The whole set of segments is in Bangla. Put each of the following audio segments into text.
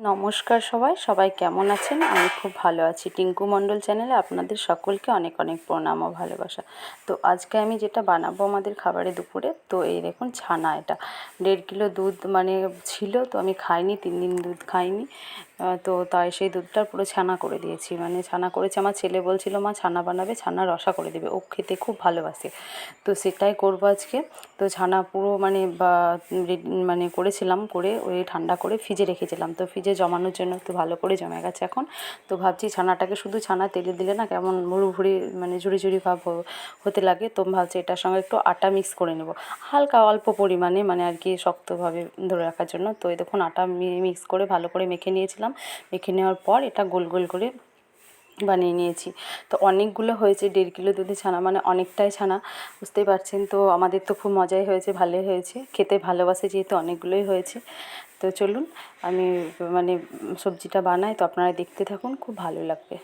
নমস্কার সবাই কেমন আছেন? আমি খুব ভালো আছি। টিঙ্কু মণ্ডল চ্যানেলে আপনাদের সকলকে অনেক অনেক প্রণাম ও ভালোবাসা। তো আজকে আমি যেটা বানাবো আমাদের খাবারে দুপুরে, তো এই দেখুন ছানা, এটা 1.5 কিলো দুধ ছিল, তো আমি খাইনি, 3 দিন দুধ খাইনি। তো তাই সেই দুধটা পুরো ছানা করে দিয়েছি, ছানা করেছি। আমার ছেলে বলছিল মা ছানা বানাবে, ছানা রসা করে দেবে, ও খেতে খুব ভালোবাসে, তো সেটাই করবো আজকে। তো ছানা পুরো করেছিলাম, করে ওই ঠান্ডা করে ফ্রিজে রেখেছিলাম, তো ফ্রিজে জমানোর জন্য একটু ভালো করে জমে গেছে এখন। তো ভাবছি ছানাটাকে শুধু ছানা তেলে দিলে না কেমন ভুড়ি ঝুড়ি ঝুড়ি ভাব হতে লাগে, তো ভাবছি এটার সঙ্গে একটু আটা মিক্স করে নেব, হালকা অল্প পরিমাণে, আর কি শক্তভাবে ধরে রাখার জন্য। তো এই দেখুন আটা মিক্স করে ভালো করে মেখে নিয়েছিলাম। মেখে নেওয়ার পর এটা গোল গোল করে বানিয়ে নিয়েছি। তো অনেকগুলো হয়েছে, 1.5 কিলো দুধে ছানা, অনেকটাই ছানা, বুঝতেই পারছেন। তো আমাদের তো খুব মজাই হয়েছে, ভালোই হয়েছে, খেতে ভালোবাসে যেহেতু অনেকগুলোই হয়েছে। তো চলুন আমি সবজিটা বানাই, তো আপনারা দেখতে থাকুন, খুব ভালো লাগবে।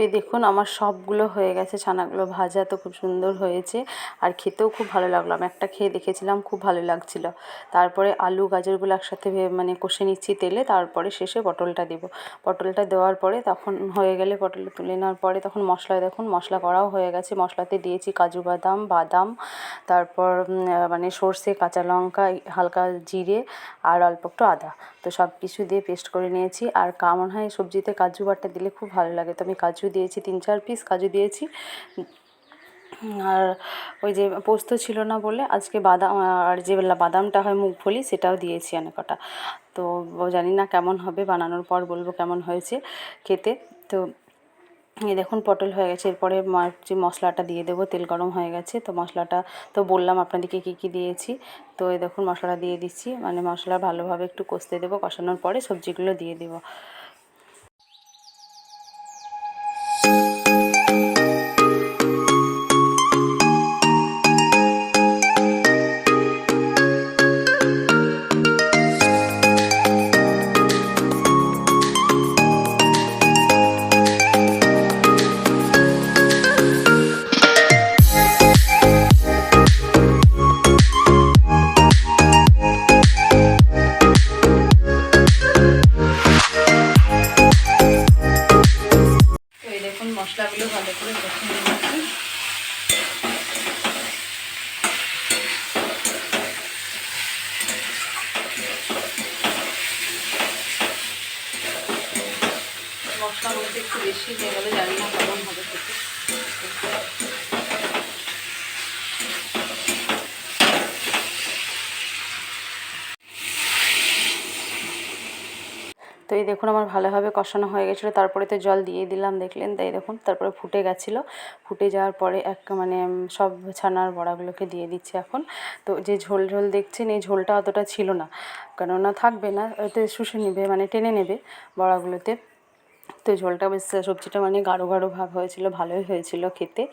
এই দেখুন আমার সবগুলো হয়ে গেছে, ছানাগুলো ভাজা তো খুব সুন্দর হয়েছে, আর খেতেও খুব ভালো লাগলো। আমি একটা খেয়ে দেখেছিলাম, খুব ভালো লাগছিল। তারপরে আলু গাজরগুলো একসাথে কষে নিচ্ছি তেলে, তারপরে শেষে পটলটা দেবো। পটলটা দেওয়ার পরে তখন হয়ে গেলে, পটলটা তুলে নেওয়ার পরে তখন দেখুন মশলা করাও হয়ে গেছে। মশলাতে দিয়েছি কাজু বাদাম, তারপর সর্ষে, কাঁচা লঙ্কা, হালকা জিরে আর অল্প একটু আদা, তো সব কিছু দিয়ে পেস্ট করে নিয়েছি। আর মনে হয় সবজিতে কাজু বাটা দিলে খুব ভালো লাগে, তো আমি কাজু দিয়েছি, 3-4 পিস কাজু দিয়েছি। আর ওই যে পোস্ত ছিল না বলে আজকে বাদাম, আর যে বাদামটা হয় মুগফলি, সেটাও দিয়েছি অনেক কটা। তো জানি না কেমন হবে, বানানোর পর বলবো কেমন হয়েছে খেতে। তো এই দেখুন পটল হয়ে গেছে, এরপরে যে মশলাটা দিয়ে দেবো, তেল গরম হয়ে গেছে। তো মশলাটা তো বললাম আপনাদেরকে কী দিয়েছি। তো এই দেখুন মশলা দিয়ে দিচ্ছি, মশলা ভালোভাবে একটু কষতে দেবো, কষানোর পরে সবজিগুলো দিয়ে দেবো। মশলাগুলো ভালো করে কষে নিয়েছি। মশলার মধ্যে একটু বেশি দিয়ে গেলে জানি না কেমন হবে খেতে। তো এই দেখুন আমার ভালোভাবে কষানো হয়ে গেছিলো, তারপরে তো জল দিয়ে দিলাম, দেখলেন। তাই দেখুন তারপরে ফুটে গেছিলো, ফুটে যাওয়ার পরে সব ছানার বড়াগুলোকে দিয়ে দিচ্ছি এখন। তো যে ঝোল দেখছেন, এই ঝোলটা অতটা ছিল না, কেননা থাকবে না, এতে শুষে নেবে, টেনে নেবে বড়াগুলোতে। তো ঝোলটা বেশ, সবজিটা গাঢ় গাঢ় ভাব হয়েছিল, ভালোই হয়েছিল খেতে।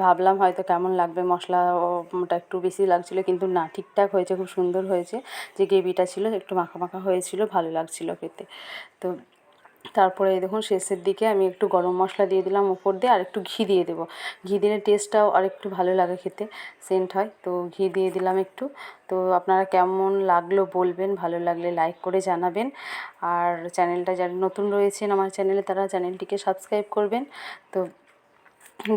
ভাবলাম হয়তো কেমন লাগবে, মশলাটা একটু বেশি লাগছিলো, কিন্তু না, ঠিকঠাক হয়েছে, খুব সুন্দর হয়েছে। যে গ্রেভিটা ছিল একটু মাখা মাখা হয়েছিল, ভালো লাগছিলো খেতে। তো তারপরে দেখুন শেষের দিকে আমি একটু গরম মশলা দিয়ে দিলাম উপর দিয়ে, আর একটু ঘি দিয়ে দেবো। ঘি দিলে টেস্টটাও আর একটু ভালো লাগে খেতে, সেন্ট হয়, তো ঘি দিয়ে দিলাম একটু। তো আপনারা কেমন লাগলো বলবেন, ভালো লাগলে লাইক করে জানাবেন। আর চ্যানেলটা যারা নতুন রয়েছেন আমার চ্যানেলে, তারা চ্যানেলটিকে সাবস্ক্রাইব করবেন। তো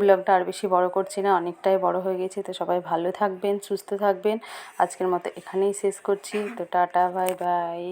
ব্লগটা আর বেশি বড় করছি না, অনেকটাই বড় হয়ে গেছে। তো সবাই ভালো থাকবেন, সুস্থ থাকবেন। আজকের মতো এখানেই শেষ করছি। তো টাটা, বাই বাই।